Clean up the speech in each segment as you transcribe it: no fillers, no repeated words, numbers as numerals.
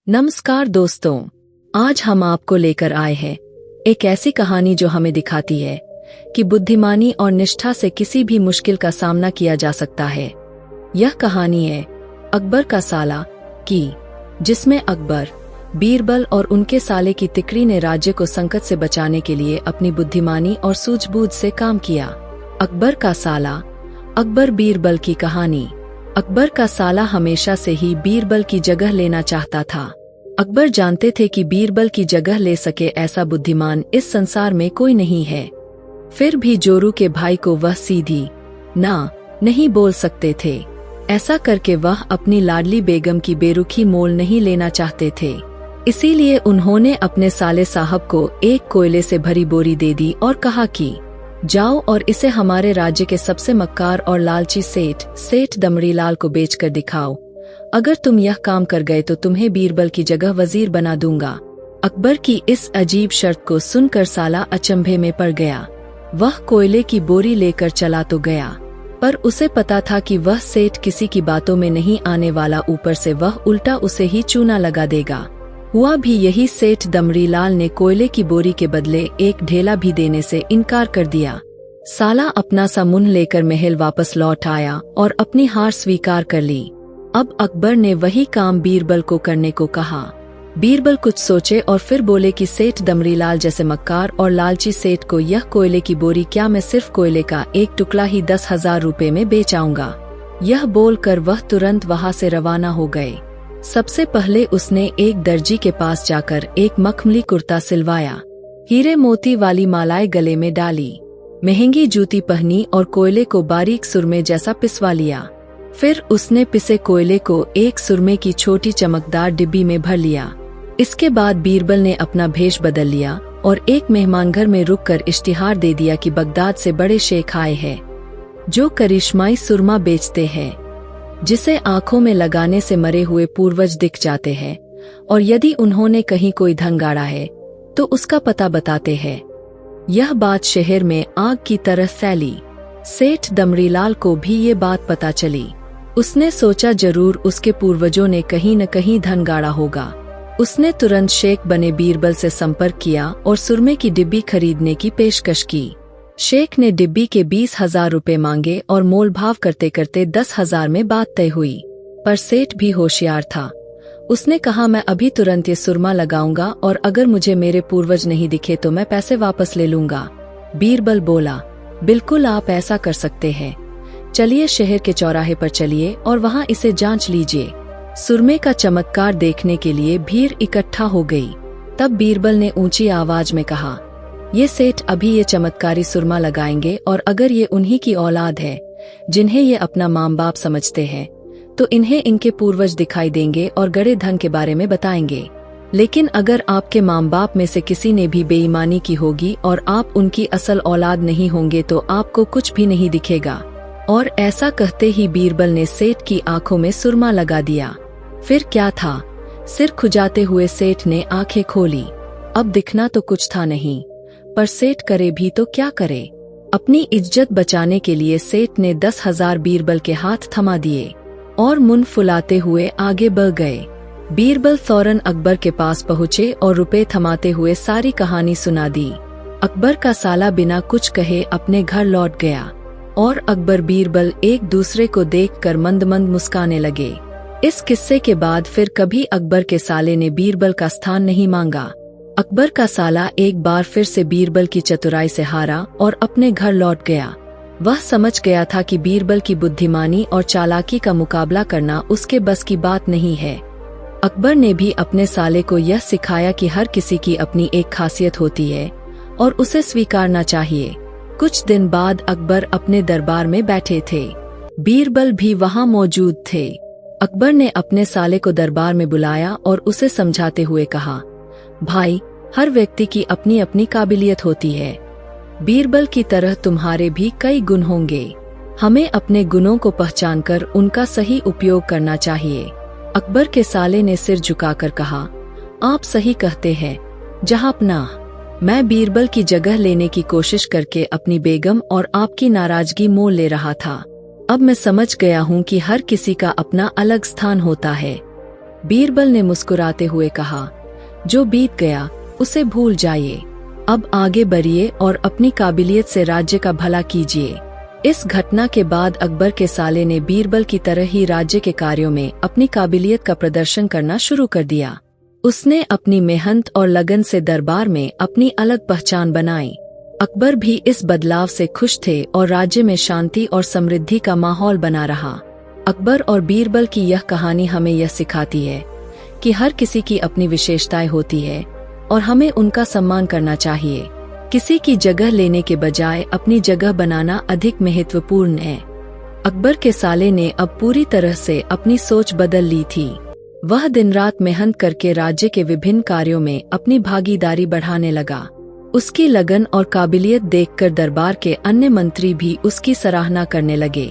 नमस्कार दोस्तों, आज हम आपको लेकर आए हैं एक ऐसी कहानी जो हमें दिखाती है कि बुद्धिमानी और निष्ठा से किसी भी मुश्किल का सामना किया जा सकता है। यह कहानी है अकबर का साला की, जिसमें अकबर, बीरबल और उनके साले की तिकड़ी ने राज्य को संकट से बचाने के लिए अपनी बुद्धिमानी और सूझबूझ से काम किया। अकबर का साला, अकबर बीरबल की कहानी। अकबर का साला हमेशा से ही बीरबल की जगह लेना चाहता था। अकबर जानते थे कि बीरबल की जगह ले सके ऐसा बुद्धिमान इस संसार में कोई नहीं है। फिर भी जोरू के भाई को वह सीधी ना नहीं बोल सकते थे। ऐसा करके वह अपनी लाडली बेगम की बेरुखी मोल नहीं लेना चाहते थे। इसीलिए उन्होंने अपने साले साहब को एक कोयले से भरी बोरी दे दी और कहा कि जाओ और इसे हमारे राज्य के सबसे मक्कार और लालची सेठ दमड़ीलाल को बेचकर दिखाओ। अगर तुम यह काम कर गए तो तुम्हें बीरबल की जगह वजीर बना दूंगा। अकबर की इस अजीब शर्त को सुनकर साला अचंभे में पड़ गया। वह कोयले की बोरी लेकर चला तो गया, पर उसे पता था कि वह सेठ किसी की बातों में नहीं आने वाला, ऊपर से वह उल्टा उसे ही चूना लगा देगा। हुआ भी यही, सेठ दमड़ीलाल ने कोयले की बोरी के बदले एक ढेला भी देने से इनकार कर दिया। साला अपना सा मुंह लेकर महल वापस लौट आया और अपनी हार स्वीकार कर ली। अब अकबर ने वही काम बीरबल को करने को कहा। बीरबल कुछ सोचे और फिर बोले कि सेठ दमड़ीलाल जैसे मक्कार और लालची सेठ को यह कोयले की बोरी क्या मैं सिर्फ कोयले का एक टुकड़ा ही 10,000 रुपए में बेच आऊंगा। यह बोलकर वह तुरंत वहां से रवाना हो गए। सबसे पहले उसने एक दर्जी के पास जाकर एक मखमली कुर्ता सिलवाया, हीरे मोती वाली मालाएं गले में डाली, महंगी जूती पहनी और कोयले को बारीक सुरमे जैसा पिसवा लिया। फिर उसने पिसे कोयले को एक सुरमे की छोटी चमकदार डिब्बी में भर लिया। इसके बाद बीरबल ने अपना भेष बदल लिया और एक मेहमानघर में रुककर इश्तिहार दे दिया कि बगदाद से बड़े शेख आए हैं जो करिश्माई सुरमा बेचते हैं, जिसे आंखों में लगाने से मरे हुए पूर्वज दिख जाते हैं, और यदि उन्होंने कहीं कोई धन गाड़ा है तो उसका पता बताते हैं। यह बात शहर में आग की तरह फैली। सेठ दमड़ीलाल को भी ये बात पता चली। उसने सोचा जरूर उसके पूर्वजों ने कहीं न कहीं धन गाड़ा होगा। उसने तुरंत शेख बने बीरबल से संपर्क किया और सुरमे की डिब्बी खरीदने की पेशकश की। शेख ने डिब्बी के 20,000 रुपए मांगे और मोल भाव करते करते 10,000 में बात तय हुई। पर सेठ भी होशियार था। उसने कहा, मैं अभी तुरंत ये सुरमा लगाऊंगा और अगर मुझे मेरे पूर्वज नहीं दिखे तो मैं पैसे वापस ले लूंगा। बीरबल बोला, बिल्कुल आप ऐसा कर सकते हैं। चलिए शहर के चौराहे पर चलिए और वहां इसे जांच लीजिए। सुरमे का चमत्कार देखने के लिए भीड़ इकट्ठा हो गई। तब बीरबल ने ऊंची आवाज में कहा, ये सेठ अभी ये चमत्कारी सुरमा लगाएंगे और अगर ये उन्हीं की औलाद है जिन्हें ये अपना माँ बाप समझते हैं तो इन्हें इनके पूर्वज दिखाई देंगे और गड़े धन के बारे में बताएंगे। लेकिन अगर आपके माँ बाप में से किसी ने भी बेईमानी की होगी और आप उनकी असल औलाद नहीं होंगे तो आपको कुछ भी नहीं दिखेगा। और ऐसा कहते ही बीरबल ने सेठ की आंखों में सुरमा लगा दिया। फिर क्या था, सिर खुजाते हुए सेठ ने आंखें खोली। अब दिखना तो कुछ था नहीं, पर सेठ करे भी तो क्या करे। अपनी इज्जत बचाने के लिए सेठ ने 10,000 बीरबल के हाथ थमा दिए और मुंह फुलाते हुए आगे बढ़ गए। बीरबल फौरन अकबर के पास पहुँचे और रुपए थमाते हुए सारी कहानी सुना दी। अकबर का साला बिना कुछ कहे अपने घर लौट गया और अकबर बीरबल एक दूसरे को देखकर मंद मंद मुस्काने लगे। इस किस्से के बाद फिर कभी अकबर के साले ने बीरबल का स्थान नहीं मांगा। अकबर का साला एक बार फिर से बीरबल की चतुराई से हारा और अपने घर लौट गया। वह समझ गया था कि बीरबल की बुद्धिमानी और चालाकी का मुकाबला करना उसके बस की बात नहीं है। अकबर ने भी अपने साले को यह सिखाया कि हर किसी की अपनी एक खासियत होती है और उसे स्वीकारना चाहिए। कुछ दिन बाद अकबर अपने दरबार में बैठे थे। बीरबल भी वहां मौजूद थे। अकबर ने अपने साले को दरबार में बुलाया और उसे समझाते हुए कहा, भाई, हर व्यक्ति की अपनी अपनी काबिलियत होती है। बीरबल की तरह तुम्हारे भी कई गुण होंगे। हमें अपने गुणों को पहचानकर उनका सही उपयोग करना चाहिए। अकबर के साले ने सिर झुकाकर कहा, आप सही कहते हैं जहांपनाह। मैं बीरबल की जगह लेने की कोशिश करके अपनी बेगम और आपकी नाराजगी मोल ले रहा था। अब मैं समझ गया हूँ कि हर किसी का अपना अलग स्थान होता है। बीरबल ने मुस्कुराते हुए कहा, जो बीत गया उसे भूल जाइए, अब आगे बढ़िए और अपनी काबिलियत से राज्य का भला कीजिए। इस घटना के बाद अकबर के साले ने बीरबल की तरह ही राज्य के कार्यों में अपनी काबिलियत का प्रदर्शन करना शुरू कर दिया। उसने अपनी मेहनत और लगन से दरबार में अपनी अलग पहचान बनाई। अकबर भी इस बदलाव से खुश थे और राज्य में शांति और समृद्धि का माहौल बना रहा। अकबर और बीरबल की यह कहानी हमें यह सिखाती है कि हर किसी की अपनी विशेषताएं होती है और हमें उनका सम्मान करना चाहिए। किसी की जगह लेने के बजाय अपनी जगह बनाना अधिक महत्वपूर्ण है। अकबर के साले ने अब पूरी तरह से अपनी सोच बदल ली थी। वह दिन रात मेहनत करके राज्य के विभिन्न कार्यों में अपनी भागीदारी बढ़ाने लगा। उसकी लगन और काबिलियत देखकर दरबार के अन्य मंत्री भी उसकी सराहना करने लगे।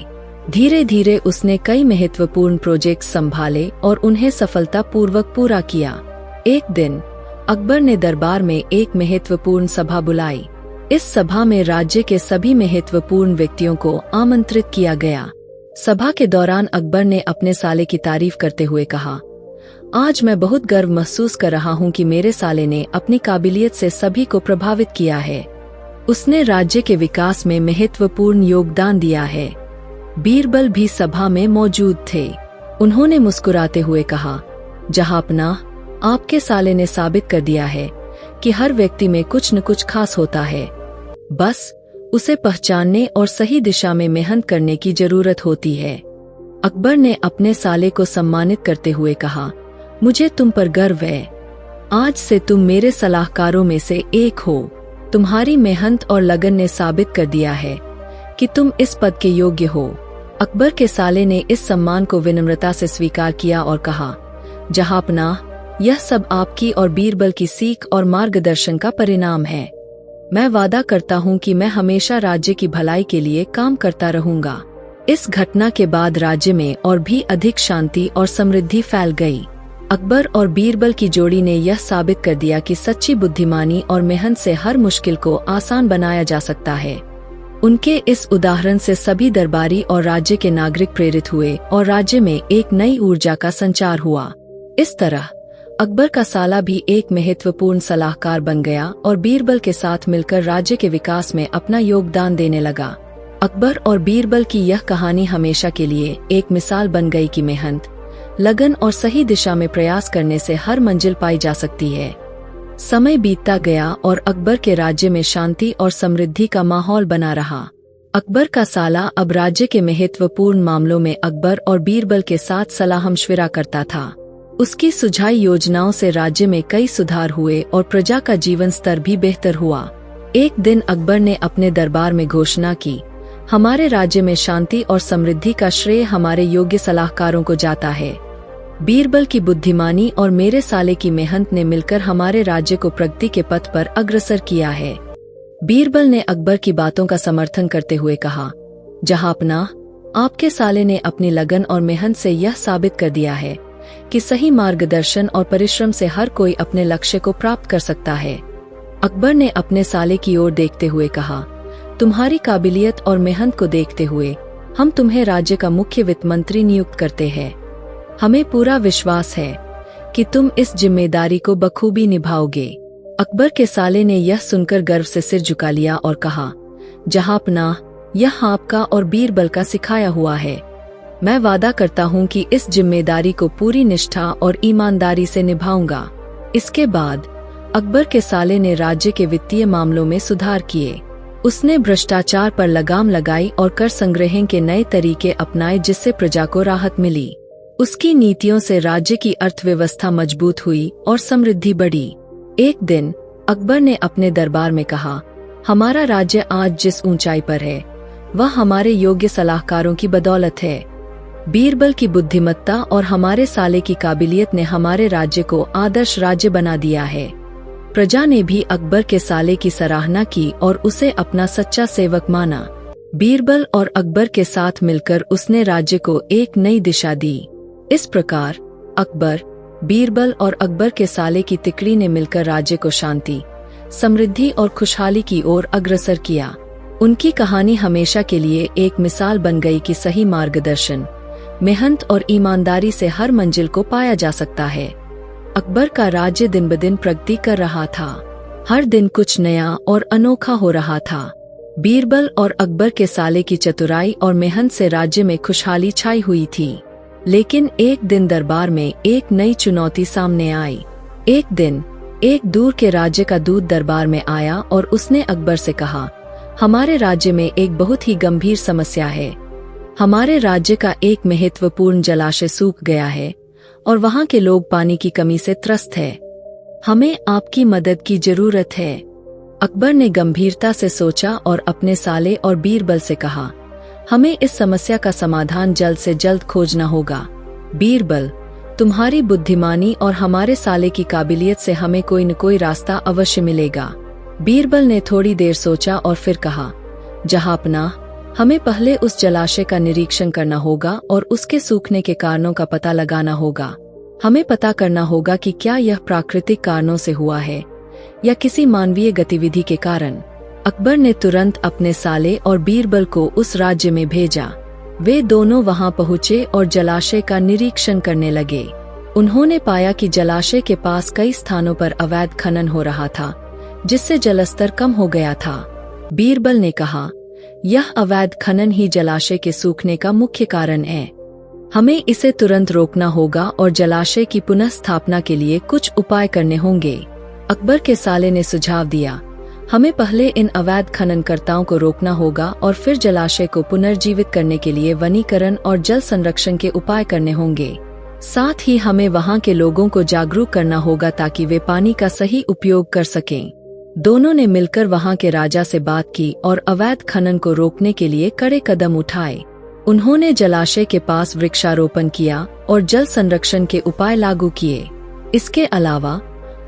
धीरे धीरे उसने कई महत्वपूर्ण प्रोजेक्ट संभाले और उन्हें सफलतापूर्वक पूरा किया। एक दिन अकबर ने दरबार में एक महत्वपूर्ण सभा बुलाई। इस सभा में राज्य के सभी महत्वपूर्ण व्यक्तियों को आमंत्रित किया गया। सभा के दौरान अकबर ने अपने साले की तारीफ करते हुए कहा, आज मैं बहुत गर्व महसूस कर रहा हूँ कि मेरे साले ने अपनी काबिलियत से सभी को प्रभावित किया है। उसने राज्य के विकास में महत्वपूर्ण योगदान दिया है। बीरबल भी सभा में मौजूद थे। उन्होंने मुस्कुराते हुए कहा, जहांपनाह, आपके साले ने साबित कर दिया है कि हर व्यक्ति में कुछ न कुछ खास होता है, बस उसे पहचानने और सही दिशा में मेहनत करने की जरूरत होती है। अकबर ने अपने साले को सम्मानित करते हुए कहा, मुझे तुम पर गर्व है। आज से तुम मेरे सलाहकारों में से एक हो। तुम्हारी मेहनत और लगन ने साबित कर दिया है कि तुम इस पद के योग्य हो। अकबर के साले ने इस सम्मान को विनम्रता से स्वीकार किया और कहा, जहांपनाह, यह सब आपकी और बीरबल की सीख और मार्गदर्शन का परिणाम है। मैं वादा करता हूँ कि मैं हमेशा राज्य की भलाई के लिए काम करता रहूंगा। इस घटना के बाद राज्य में और भी अधिक शांति और समृद्धि फैल गई। अकबर और बीरबल की जोड़ी ने यह साबित कर दिया कि सच्ची बुद्धिमानी और मेहनत से हर मुश्किल को आसान बनाया जा सकता है। उनके इस उदाहरण से सभी दरबारी और राज्य के नागरिक प्रेरित हुए और राज्य में एक नई ऊर्जा का संचार हुआ। इस तरह अकबर का साला भी एक महत्वपूर्ण सलाहकार बन गया और बीरबल के साथ मिलकर राज्य के विकास में अपना योगदान देने लगा। अकबर और बीरबल की यह कहानी हमेशा के लिए एक मिसाल बन गई कि मेहनत, लगन और सही दिशा में प्रयास करने से हर मंजिल पाई जा सकती है। समय बीतता गया और अकबर के राज्य में शांति और समृद्धि का माहौल बना रहा। अकबर का साला अब राज्य के महत्वपूर्ण मामलों में अकबर और बीरबल के साथ सलाह मशविरा करता था। उसकी सुझाई योजनाओं से राज्य में कई सुधार हुए और प्रजा का जीवन स्तर भी बेहतर हुआ। एक दिन अकबर ने अपने दरबार में घोषणा की, हमारे राज्य में शांति और समृद्धि का श्रेय हमारे योग्य सलाहकारों को जाता है। बीरबल की बुद्धिमानी और मेरे साले की मेहनत ने मिलकर हमारे राज्य को प्रगति के पथ पर अग्रसर किया है। बीरबल ने अकबर की बातों का समर्थन करते हुए कहा, जहांपनाह, आपके साले ने अपनी लगन और मेहनत से यह साबित कर दिया है कि सही मार्गदर्शन और परिश्रम से हर कोई अपने लक्ष्य को प्राप्त कर सकता है। अकबर ने अपने साले की ओर देखते हुए कहा, तुम्हारी काबिलियत और मेहनत को देखते हुए हम तुम्हें राज्य का मुख्य वित्त मंत्री नियुक्त करते हैं। हमें पूरा विश्वास है कि तुम इस जिम्मेदारी को बखूबी निभाओगे। अकबर के साले ने यह सुनकर गर्व से सिर झुका लिया और कहा, जहांपनाह, यह आपका और बीरबल का सिखाया हुआ है। मैं वादा करता हूँ कि इस जिम्मेदारी को पूरी निष्ठा और ईमानदारी से निभाऊंगा। इसके बाद अकबर के साले ने राज्य के वित्तीय मामलों में सुधार किए। उसने भ्रष्टाचार पर लगाम लगाई और कर संग्रहण के नए तरीके अपनाए जिससे प्रजा को राहत मिली। उसकी नीतियों से राज्य की अर्थव्यवस्था मजबूत हुई और समृद्धि बढ़ी। एक दिन अकबर ने अपने दरबार में कहा, हमारा राज्य आज जिस ऊंचाई पर है वह हमारे योग्य सलाहकारों की बदौलत है। बीरबल की बुद्धिमत्ता और हमारे साले की काबिलियत ने हमारे राज्य को आदर्श राज्य बना दिया है। प्रजा ने भी अकबर के साले की सराहना की और उसे अपना सच्चा सेवक माना। बीरबल और अकबर के साथ मिलकर उसने राज्य को एक नई दिशा दी। इस प्रकार अकबर, बीरबल और अकबर के साले की तिकड़ी ने मिलकर राज्य को शांति, समृद्धि और खुशहाली की ओर अग्रसर किया। उनकी कहानी हमेशा के लिए एक मिसाल बन गई कि सही मार्गदर्शन, मेहनत और ईमानदारी से हर मंजिल को पाया जा सकता है। अकबर का राज्य दिन ब दिन प्रगति कर रहा था। हर दिन कुछ नया और अनोखा हो रहा था। बीरबल और अकबर के साले की चतुराई और मेहनत से राज्य में खुशहाली छाई हुई थी। लेकिन एक दिन दरबार में एक नई चुनौती सामने आई। एक दिन एक दूर के राज्य का दूत दरबार में आया और उसने अकबर से कहा, हमारे राज्य में एक बहुत ही गंभीर समस्या है। हमारे राज्य का एक महत्वपूर्ण जलाशय सूख गया है और वहाँ के लोग पानी की कमी से त्रस्त है। हमें आपकी मदद की जरूरत है। अकबर ने गंभीरता से सोचा और अपने साले और बीरबल से कहा, हमें इस समस्या का समाधान जल्द से जल्द खोजना होगा। बीरबल, तुम्हारी बुद्धिमानी और हमारे साले की काबिलियत से हमें कोई न कोई रास्ता अवश्य मिलेगा। बीरबल ने थोड़ी देर सोचा और फिर कहा, जहांपनाह, हमें पहले उस जलाशय का निरीक्षण करना होगा और उसके सूखने के कारणों का पता लगाना होगा। हमें पता करना होगा कि क्या यह प्राकृतिक कारणों से हुआ है या किसी मानवीय गतिविधि के कारण। अकबर ने तुरंत अपने साले और बीरबल को उस राज्य में भेजा। वे दोनों वहां पहुंचे और जलाशय का निरीक्षण करने लगे। उन्होंने पाया कि जलाशय के पास कई स्थानों पर अवैध खनन हो रहा था, जिससे जलस्तर कम हो गया था। बीरबल ने कहा, यह अवैध खनन ही जलाशय के सूखने का मुख्य कारण है। हमें इसे तुरंत रोकना होगा और जलाशय की पुनः स्थापना के लिए कुछ उपाय करने होंगे। अकबर के साले ने सुझाव दिया, हमें पहले इन अवैध खननकर्ताओं को रोकना होगा और फिर जलाशय को पुनर्जीवित करने के लिए वनीकरण और जल संरक्षण के उपाय करने होंगे। साथ ही हमें वहां के लोगों को जागरूक करना होगा ताकि वे पानी का सही उपयोग कर सकें। दोनों ने मिलकर वहां के राजा से बात की और अवैध खनन को रोकने के लिए कड़े कदम उठाए। उन्होंने जलाशय के पास वृक्षारोपण किया और जल संरक्षण के उपाय लागू किए। इसके अलावा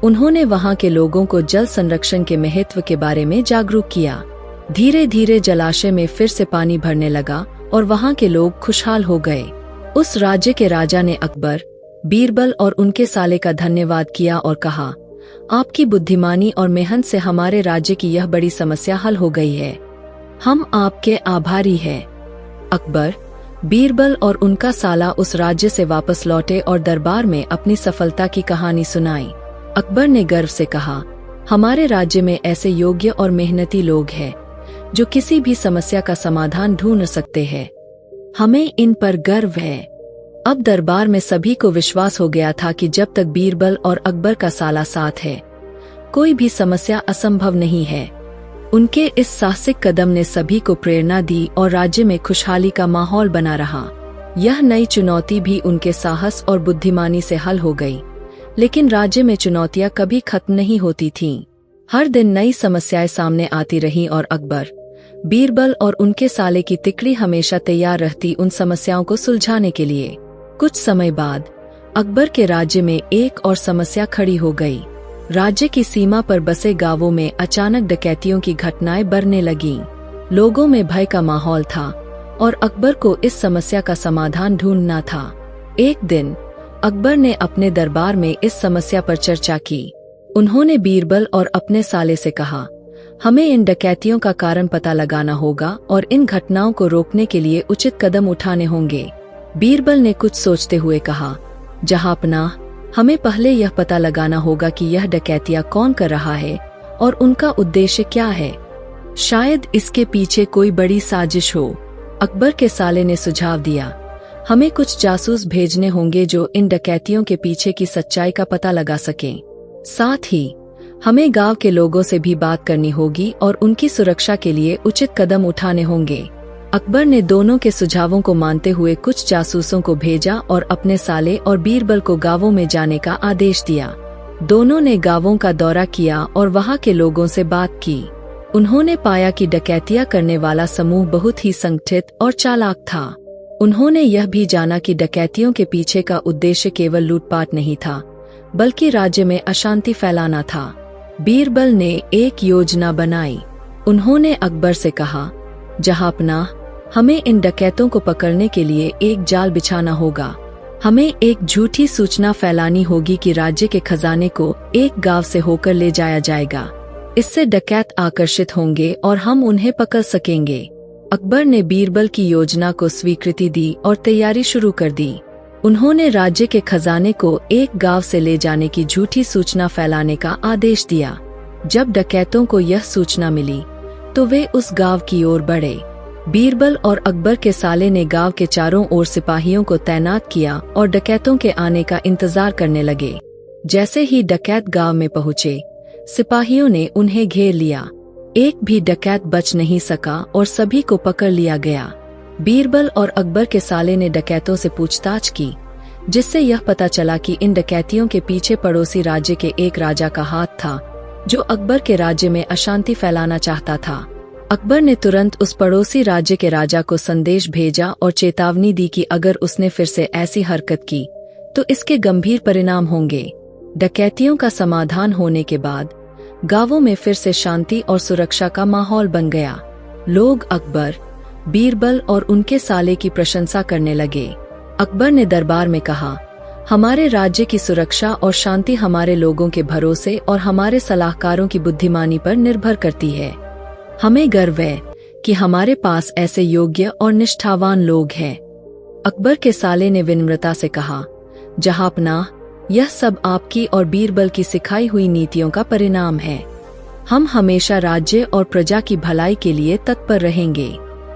उन्होंने वहां के लोगों को जल संरक्षण के महत्व के बारे में जागरूक किया। धीरे धीरे जलाशय में फिर से पानी भरने लगा और वहां के लोग खुशहाल हो गए। उस राज्य के राजा ने अकबर, बीरबल और उनके साले का धन्यवाद किया और कहा, आपकी बुद्धिमानी और मेहनत से हमारे राज्य की यह बड़ी समस्या हल हो गई है। हम आपके आभारी हैं। अकबर, बीरबल और उनका साला उस राज्य से वापस लौटे और दरबार में अपनी सफलता की कहानी सुनाई। अकबर ने गर्व से कहा, हमारे राज्य में ऐसे योग्य और मेहनती लोग हैं जो किसी भी समस्या का समाधान ढूंढ सकते हैं। हमें इन पर गर्व है। अब दरबार में सभी को विश्वास हो गया था कि जब तक बीरबल और अकबर का साला साथ है, कोई भी समस्या असंभव नहीं है। उनके इस साहसिक कदम ने सभी को प्रेरणा दी और राज्य में खुशहाली का माहौल बना रहा। यह नई चुनौती भी उनके साहस और बुद्धिमानी से हल हो गई। लेकिन राज्य में चुनौतियां कभी खत्म नहीं होती थीं। हर दिन नई समस्याएं सामने आती रहीं और अकबर, बीरबल और उनके साले की तिकड़ी हमेशा तैयार रहती उन समस्याओं को सुलझाने के लिए। कुछ समय बाद अकबर के राज्य में एक और समस्या खड़ी हो गई। राज्य की सीमा पर बसे गांवों में अचानक डकैतियों की घटनाएं बढ़ने लगीं। लोगों में भय का माहौल था और अकबर को इस समस्या का समाधान ढूंढना था। एक दिन अकबर ने अपने दरबार में इस समस्या पर चर्चा की। उन्होंने बीरबल और अपने साले से कहा, हमें इन डकैतियों का कारण पता लगाना होगा और इन घटनाओं को रोकने के लिए उचित कदम उठाने होंगे। बीरबल ने कुछ सोचते हुए कहा, जहांपनाह, हमें पहले यह पता लगाना होगा कि यह डकैतियां कौन कर रहा है और उनका उद्देश्य क्या है। शायद इसके पीछे कोई बड़ी साजिश हो। अकबर के साले ने सुझाव दिया, हमें कुछ जासूस भेजने होंगे जो इन डकैतियों के पीछे की सच्चाई का पता लगा सकें। साथ ही हमें गांव के लोगों से भी बात करनी होगी और उनकी सुरक्षा के लिए उचित कदम उठाने होंगे। अकबर ने दोनों के सुझावों को मानते हुए कुछ जासूसों को भेजा और अपने साले और बीरबल को गांवों में जाने का आदेश दिया। दोनों ने गांवों का दौरा किया और वहां के लोगों से बात की। उन्होंने पाया कि डकैतियां करने वाला समूह बहुत ही संगठित और चालाक था। उन्होंने यह भी जाना कि डकैतियों के पीछे का उद्देश्य केवल लूटपाट नहीं था, बल्कि राज्य में अशांति फैलाना था। बीरबल ने एक योजना बनाई। उन्होंने अकबर से कहा, जहांपनाह, हमें इन डकैतों को पकड़ने के लिए एक जाल बिछाना होगा। हमें एक झूठी सूचना फैलानी होगी कि राज्य के खजाने को एक गांव से होकर ले जाया जाएगा। इससे डकैत आकर्षित होंगे और हम उन्हें पकड़ सकेंगे। अकबर ने बीरबल की योजना को स्वीकृति दी और तैयारी शुरू कर दी। उन्होंने राज्य के खजाने को एक गांव से ले जाने की झूठी सूचना फैलाने का आदेश दिया। जब डकैतों को यह सूचना मिली तो वे उस गांव की ओर बढ़े। बीरबल और अकबर के साले ने गांव के चारों ओर सिपाहियों को तैनात किया और डकैतों के आने का इंतजार करने लगे। जैसे ही डकैत गांव में पहुंचे, सिपाहियों ने उन्हें घेर लिया। एक भी डकैत बच नहीं सका और सभी को पकड़ लिया गया। बीरबल और अकबर के साले ने डकैतों से पूछताछ की, जिससे यह पता चला कि इन डकैतियों के पीछे पड़ोसी राज्य के एक राजा का हाथ था, जो अकबर के राज्य में अशांति फैलाना चाहता था। अकबर ने तुरंत उस पड़ोसी राज्य के राजा को संदेश भेजा और चेतावनी दी कि अगर उसने फिर से ऐसी हरकत की तो इसके गंभीर परिणाम होंगे। डकैतियों का समाधान होने के बाद गांवों में फिर से शांति और सुरक्षा का माहौल बन गया। लोग अकबर, बीरबल और उनके साले की प्रशंसा करने लगे। अकबर ने दरबार में कहा, हमारे राज्य की सुरक्षा और शांति हमारे लोगों के भरोसे और हमारे सलाहकारों की बुद्धिमानी पर निर्भर करती है। हमें गर्व है कि हमारे पास ऐसे योग्य और निष्ठावान लोग हैं। अकबर के साले ने विनम्रता से कहा, जहांपनाह, यह सब आपकी और बीरबल की सिखाई हुई नीतियों का परिणाम है। हम हमेशा राज्य और प्रजा की भलाई के लिए तत्पर रहेंगे।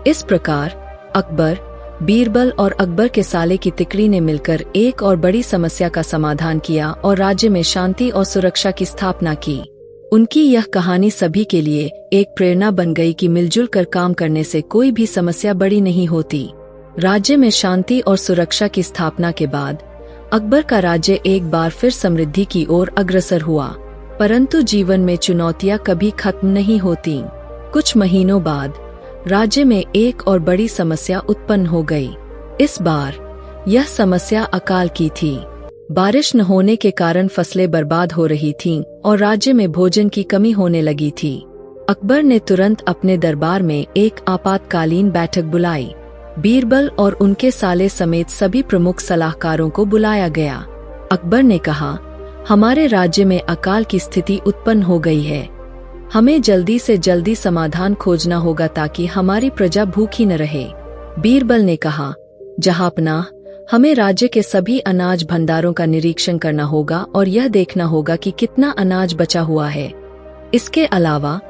इस प्रकार अकबर, बीरबल और अकबर के साले की तिकड़ी ने मिलकर एक और बड़ी समस्या का समाधान किया और राज्य में शांति और सुरक्षा की स्थापना की। उनकी यह कहानी सभी के लिए एक प्रेरणा बन गई कि मिलजुल कर काम करने से कोई भी समस्या बड़ी नहीं होती। राज्य में शांति और सुरक्षा की स्थापना के बाद अकबर का राज्य एक बार फिर समृद्धि की ओर अग्रसर हुआ। परंतु जीवन में चुनौतियां कभी खत्म नहीं होती। कुछ महीनों बाद राज्य में एक और बड़ी समस्या उत्पन्न हो गई। इस बार यह समस्या अकाल की थी। बारिश न होने के कारण फसलें बर्बाद हो रही थीं और राज्य में भोजन की कमी होने लगी थी। अकबर ने तुरंत अपने दरबार में एक आपातकालीन बैठक बुलाई। बीरबल और उनके साले समेत सभी प्रमुख सलाहकारों को बुलाया गया। अकबर ने कहा, हमारे राज्य में अकाल की स्थिति उत्पन्न हो गई है। हमें जल्दी से जल्दी समाधान खोजना होगा ताकि हमारी प्रजा भूखी न रहे। बीरबल ने कहा, जहांपनाह, हमें राज्य के सभी अनाज भंडारों का निरीक्षण करना होगा और यह देखना होगा कि कितना अनाज बचा हुआ है। इसके अलावा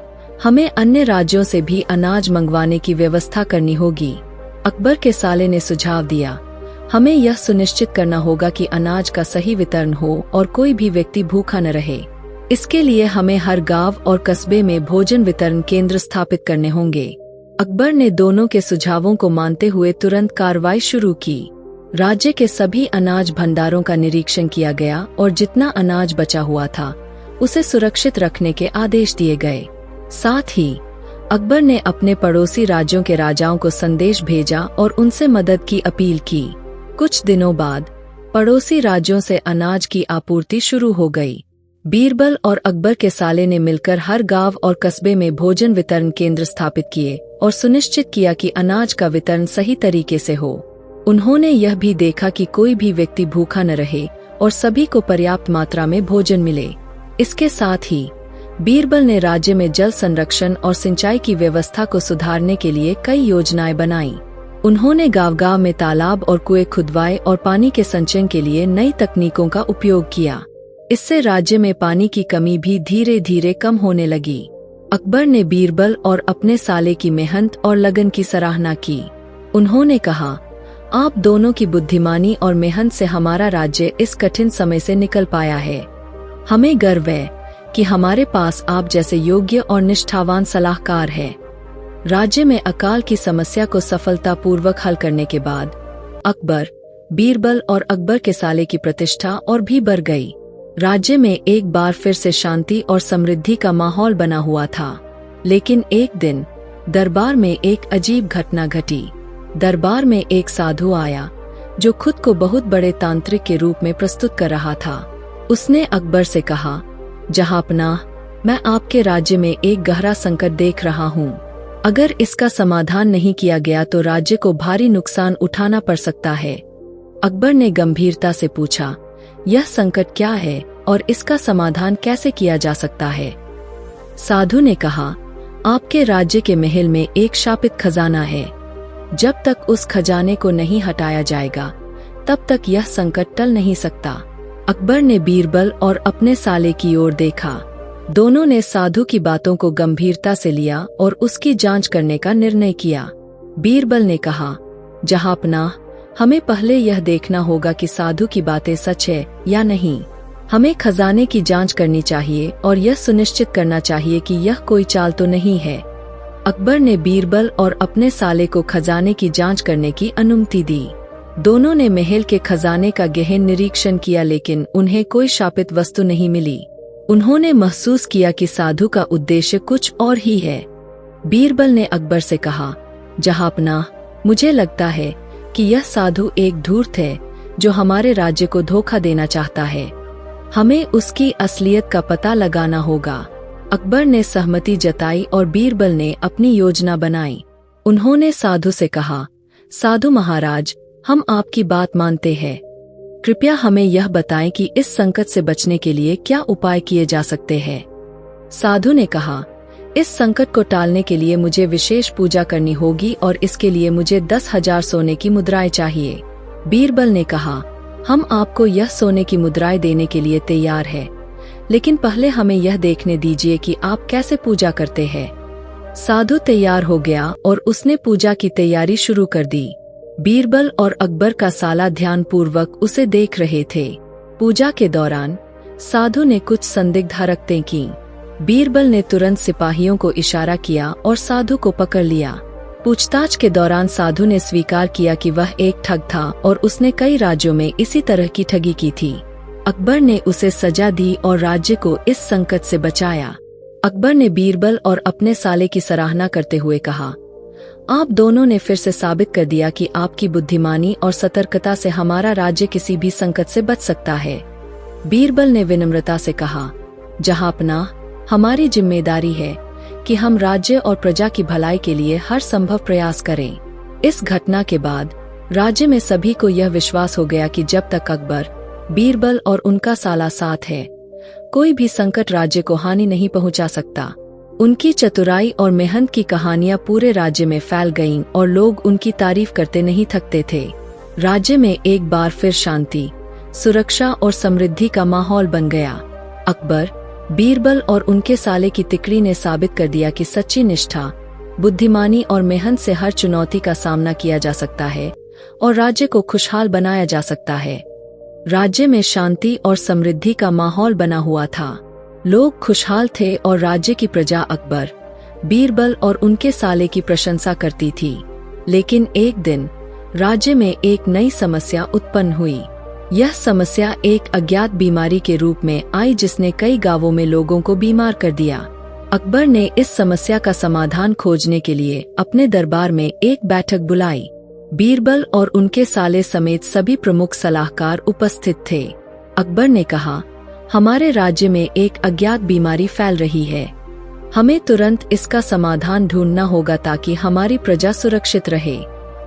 हमें अन्य राज्यों से भी अनाज मंगवाने की व्यवस्था करनी होगी। अकबर के साले ने सुझाव दिया, हमें यह सुनिश्चित करना होगा कि अनाज का सही वितरण हो और कोई भी व्यक्ति भूखा न रहे। इसके लिए हमें हर गांव और कस्बे में भोजन वितरण केंद्र स्थापित करने होंगे। अकबर ने दोनों के सुझावों को मानते हुए तुरंत कार्रवाई शुरू की। राज्य के सभी अनाज भंडारों का निरीक्षण किया गया और जितना अनाज बचा हुआ था उसे सुरक्षित रखने के आदेश दिए गए। साथ ही अकबर ने अपने पड़ोसी राज्यों के राजाओं को संदेश भेजा और उनसे मदद की अपील की। कुछ दिनों बाद पड़ोसी राज्यों से अनाज की आपूर्ति शुरू हो गई। बीरबल और अकबर के साले ने मिलकर हर गांव और कस्बे में भोजन वितरण केंद्र स्थापित किए और सुनिश्चित किया कि अनाज का वितरण सही तरीके से हो। उन्होंने यह भी देखा कि कोई भी व्यक्ति भूखा न रहे और सभी को पर्याप्त मात्रा में भोजन मिले। इसके साथ ही बीरबल ने राज्य में जल संरक्षण और सिंचाई की व्यवस्था को सुधारने के लिए कई योजनाएं बनाई। उन्होंने गांव-गांव में तालाब और कुएं खुदवाए और पानी के संचयन के लिए नई तकनीकों का उपयोग किया। इससे राज्य में पानी की कमी भी धीरे धीरे कम होने लगी। अकबर ने बीरबल और अपने साले की मेहनत और लगन की सराहना की। उन्होंने कहा, आप दोनों की बुद्धिमानी और मेहनत से हमारा राज्य इस कठिन समय से निकल पाया है। हमें गर्व है कि हमारे पास आप जैसे योग्य और निष्ठावान सलाहकार हैं। राज्य में अकाल की समस्या को सफलतापूर्वक हल करने के बाद अकबर, बीरबल और अकबर के साले की प्रतिष्ठा और भी बढ़ गई। राज्य में एक बार फिर से शांति और समृद्धि का माहौल बना हुआ था। लेकिन एक दिन दरबार में एक अजीब घटना घटी। दरबार में एक साधु आया जो खुद को बहुत बड़े तांत्रिक के रूप में प्रस्तुत कर रहा था। उसने अकबर से कहा, जहांपनाह, मैं आपके राज्य में एक गहरा संकट देख रहा हूँ। अगर इसका समाधान नहीं किया गया तो राज्य को भारी नुकसान उठाना पड़ सकता है। अकबर ने गंभीरता से पूछा, यह संकट क्या है और इसका समाधान कैसे किया जा सकता है? साधु ने कहा, आपके राज्य के महल में एक शापित खजाना है। जब तक उस खजाने को नहीं हटाया जाएगा तब तक यह संकट टल नहीं सकता। अकबर ने बीरबल और अपने साले की ओर देखा। दोनों ने साधु की बातों को गंभीरता से लिया और उसकी जांच करने का निर्णय किया। बीरबल ने कहा, जहांपनाह, हमें पहले यह देखना होगा कि साधु की बातें सच है या नहीं। हमें खजाने की जांच करनी चाहिए और यह सुनिश्चित करना चाहिए कि यह कोई चाल तो नहीं है। अकबर ने बीरबल और अपने साले को खजाने की जांच करने की अनुमति दी। दोनों ने महल के खजाने का गहन निरीक्षण किया, लेकिन उन्हें कोई शापित वस्तु नहीं मिली। उन्होंने महसूस किया कि साधु का उद्देश्य कुछ और ही है। बीरबल ने अकबर से कहा, जहांपनाह, मुझे लगता है कि यह साधु एक धूर्त है जो हमारे राज्य को धोखा देना चाहता है। हमें उसकी असलियत का पता लगाना होगा। अकबर ने सहमति जताई और बीरबल ने अपनी योजना बनाई। उन्होंने साधु से कहा, साधु महाराज, हम आपकी बात मानते हैं। कृपया हमें यह बताएं कि इस संकट से बचने के लिए क्या उपाय किए जा सकते हैं। साधु ने कहा, इस संकट को टालने के लिए मुझे विशेष पूजा करनी होगी और इसके लिए मुझे 10,000 सोने की मुद्राएं चाहिए। बीरबल ने कहा, हम आपको यह सोने की मुद्राएं देने के लिए तैयार हैं, लेकिन पहले हमें यह देखने दीजिए कि आप कैसे पूजा करते हैं। साधु तैयार हो गया और उसने पूजा की तैयारी शुरू कर दी। बीरबल और अकबर का साला ध्यानपूर्वक उसे देख रहे थे। पूजा के दौरान साधु ने कुछ संदिग्ध हरकतें की। बीरबल ने तुरंत सिपाहियों को इशारा किया और साधु को पकड़ लिया। पूछताछ के दौरान साधु ने स्वीकार किया कि वह एक ठग था और उसने कई राज्यों में इसी तरह की ठगी की थी। अकबर ने उसे सजा दी और राज्य को इस संकट से बचाया। अकबर ने बीरबल और अपने साले की सराहना करते हुए कहा, आप दोनों ने फिर से साबित कर दिया कि आपकी बुद्धिमानी और सतर्कता से हमारा राज्य किसी भी संकट से बच सकता है। बीरबल ने विनम्रता से कहा, जहांपनाह, हमारी जिम्मेदारी है कि हम राज्य और प्रजा की भलाई के लिए हर संभव प्रयास करें। इस घटना के बाद राज्य में सभी को यह विश्वास हो गया कि जब तक अकबर, बीरबल और उनका साला साथ है, कोई भी संकट राज्य को हानि नहीं पहुंचा सकता। उनकी चतुराई और मेहनत की कहानियां पूरे राज्य में फैल गईं और लोग उनकी तारीफ करते नहीं थकते थे। राज्य में एक बार फिर शांति, सुरक्षा और समृद्धि का माहौल बन गया। अकबर, बीरबल और उनके साले की तिकड़ी ने साबित कर दिया कि सच्ची निष्ठा, बुद्धिमानी और मेहनत से हर चुनौती का सामना किया जा सकता है और राज्य को खुशहाल बनाया जा सकता है। राज्य में शांति और समृद्धि का माहौल बना हुआ था। लोग खुशहाल थे और राज्य की प्रजा अकबर, बीरबल और उनके साले की प्रशंसा करती थी। लेकिन एक दिन राज्य में एक नई समस्या उत्पन्न हुई। यह समस्या एक अज्ञात बीमारी के रूप में आई जिसने कई गांवों में लोगों को बीमार कर दिया। अकबर ने इस समस्या का समाधान खोजने के लिए अपने दरबार में एक बैठक बुलाई। बीरबल और उनके साले समेत सभी प्रमुख सलाहकार उपस्थित थे। अकबर ने कहा, हमारे राज्य में एक अज्ञात बीमारी फैल रही है। हमें तुरंत इसका समाधान ढूंढना होगा ताकि हमारी प्रजा सुरक्षित रहे।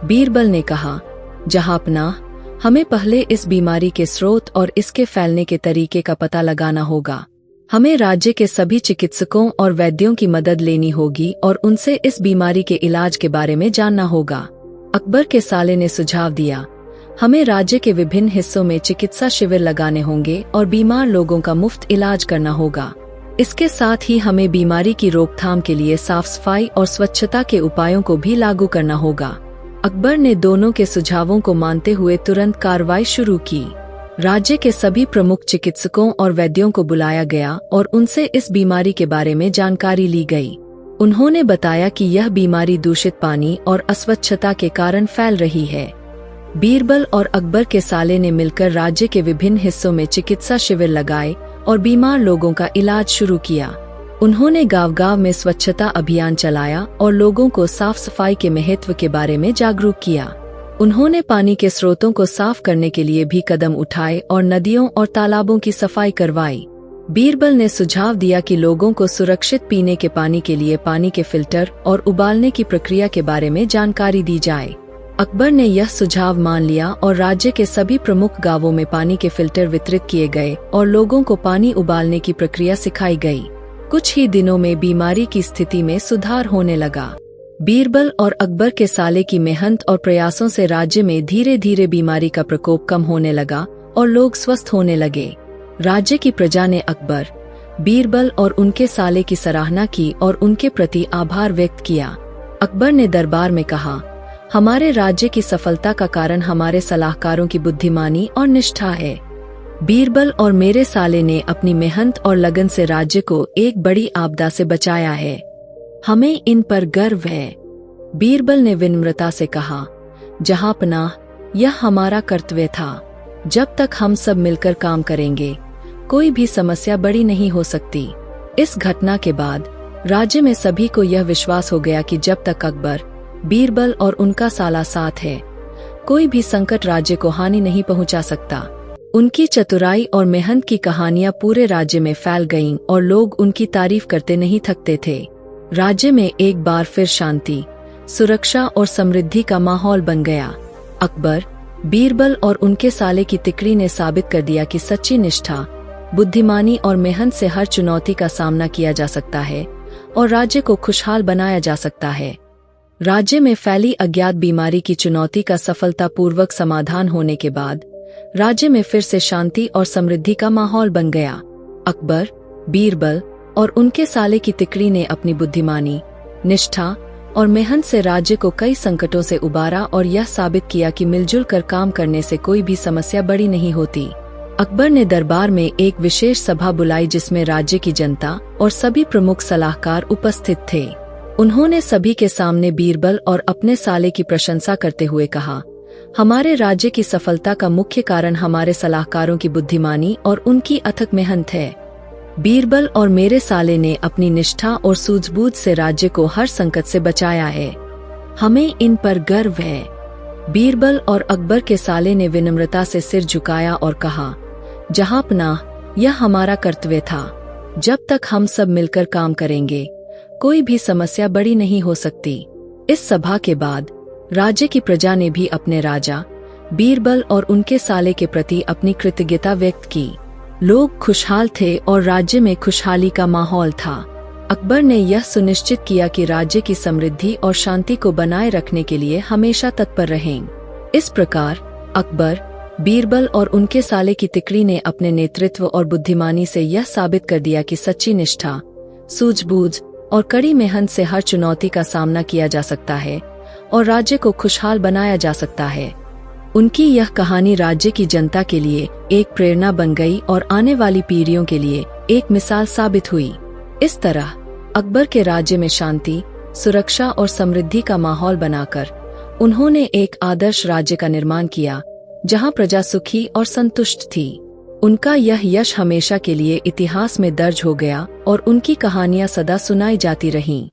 बीरबल ने कहा, जहांपनाह, हमें पहले इस बीमारी के स्रोत और इसके फैलने के तरीके का पता लगाना होगा। हमें राज्य के सभी चिकित्सकों और वैद्यों की मदद लेनी होगी और उनसे इस बीमारी के इलाज के बारे में जानना होगा। अकबर के साले ने सुझाव दिया, हमें राज्य के विभिन्न हिस्सों में चिकित्सा शिविर लगाने होंगे और बीमार लोगों का मुफ्त इलाज करना होगा। इसके साथ ही हमें बीमारी की रोकथाम के लिए साफ सफाई और स्वच्छता के उपायों को भी लागू करना होगा। अकबर ने दोनों के सुझावों को मानते हुए तुरंत कार्रवाई शुरू की। राज्य के सभी प्रमुख चिकित्सकों और वैद्यों को बुलाया गया और उनसे इस बीमारी के बारे में जानकारी ली गई। उन्होंने बताया कि यह बीमारी दूषित पानी और अस्वच्छता के कारण फैल रही है। बीरबल और अकबर के साले ने मिलकर राज्य के विभिन्न हिस्सों में चिकित्सा शिविर लगाए और बीमार लोगों का इलाज शुरू किया। उन्होंने गांव-गांव में स्वच्छता अभियान चलाया और लोगों को साफ सफाई के महत्व के बारे में जागरूक किया। उन्होंने पानी के स्रोतों को साफ करने के लिए भी कदम उठाए और नदियों और तालाबों की सफाई करवाई। बीरबल ने सुझाव दिया कि लोगों को सुरक्षित पीने के पानी के लिए पानी के फिल्टर और उबालने की प्रक्रिया के बारे में जानकारी दी जाए। अकबर ने यह सुझाव मान लिया और राज्य के सभी प्रमुख गांवों में पानी के फिल्टर वितरित किए गए और लोगों को पानी उबालने की प्रक्रिया सिखाई गई। कुछ ही दिनों में बीमारी की स्थिति में सुधार होने लगा। बीरबल और अकबर के साले की मेहनत और प्रयासों से राज्य में धीरे धीरे बीमारी का प्रकोप कम होने लगा और लोग स्वस्थ होने लगे। राज्य की प्रजा ने अकबर, बीरबल और उनके साले की सराहना की और उनके प्रति आभार व्यक्त किया। अकबर ने दरबार में कहा, हमारे राज्य की सफलता का कारण हमारे सलाहकारों की बुद्धिमानी और निष्ठा है। बीरबल और मेरे साले ने अपनी मेहनत और लगन से राज्य को एक बड़ी आपदा से बचाया है। हमें इन पर गर्व है। बीरबल ने विनम्रता से कहा, जहांपनाह, यह हमारा कर्तव्य था। जब तक हम सब मिलकर काम करेंगे, कोई भी समस्या बड़ी नहीं हो सकती। इस घटना के बाद राज्य में सभी को यह विश्वास हो गया कि जब तक अकबर, बीरबल और उनका साला साथ है, कोई भी संकट राज्य को हानि नहीं पहुंचा सकता। उनकी चतुराई और मेहनत की कहानियां पूरे राज्य में फैल गईं और लोग उनकी तारीफ करते नहीं थकते थे। राज्य में एक बार फिर शांति, सुरक्षा और समृद्धि का माहौल बन गया। अकबर, बीरबल और उनके साले की तिकड़ी ने साबित कर दिया कि सच्ची निष्ठा, बुद्धिमानी और मेहनत से हर चुनौती का सामना किया जा सकता है और राज्य को खुशहाल बनाया जा सकता है। राज्य में फैली अज्ञात बीमारी की चुनौती का सफलतापूर्वक समाधान होने के बाद राज्य में फिर से शांति और समृद्धि का माहौल बन गया। अकबर, बीरबल और उनके साले की तिकड़ी ने अपनी बुद्धिमानी, निष्ठा और मेहनत से राज्य को कई संकटों से उबारा और यह साबित किया कि मिलजुल कर काम करने से कोई भी समस्या बड़ी नहीं होती। अकबर ने दरबार में एक विशेष सभा बुलाई जिसमें राज्य की जनता और सभी प्रमुख सलाहकार उपस्थित थे। उन्होंने सभी के सामने बीरबल और अपने साले की प्रशंसा करते हुए कहा, हमारे राज्य की सफलता का मुख्य कारण हमारे सलाहकारों की बुद्धिमानी और उनकी अथक मेहनत है। बीरबल और मेरे साले ने अपनी निष्ठा और सूझबूझ से राज्य को हर संकट से बचाया है। हमें इन पर गर्व है। बीरबल और अकबर के साले ने विनम्रता से सिर झुकाया और कहा, जहांपनाह, यह हमारा कर्तव्य था। जब तक हम सब मिलकर काम करेंगे, कोई भी समस्या बड़ी नहीं हो सकती। इस सभा के बाद राज्य की प्रजा ने भी अपने राजा, बीरबल और उनके साले के प्रति अपनी कृतज्ञता व्यक्त की। लोग खुशहाल थे और राज्य में खुशहाली का माहौल था। अकबर ने यह सुनिश्चित किया कि राज्य की समृद्धि और शांति को बनाए रखने के लिए हमेशा तत्पर रहें। इस प्रकार अकबर, बीरबल और उनके साले की तिकड़ी ने अपने नेतृत्व और बुद्धिमानी से यह साबित कर दिया कि सच्ची निष्ठा, सूझबूझ और कड़ी मेहनत से हर चुनौती का सामना किया जा सकता है और राज्य को खुशहाल बनाया जा सकता है। उनकी यह कहानी राज्य की जनता के लिए एक प्रेरणा बन गई और आने वाली पीढ़ियों के लिए एक मिसाल साबित हुई। इस तरह अकबर के राज्य में शांति, सुरक्षा और समृद्धि का माहौल बनाकर उन्होंने एक आदर्श राज्य का निर्माण किया, जहां प्रजा सुखी और संतुष्ट थी। उनका यह यश हमेशा के लिए इतिहास में दर्ज हो गया और उनकी कहानियां सदा सुनाई जाती रहीं।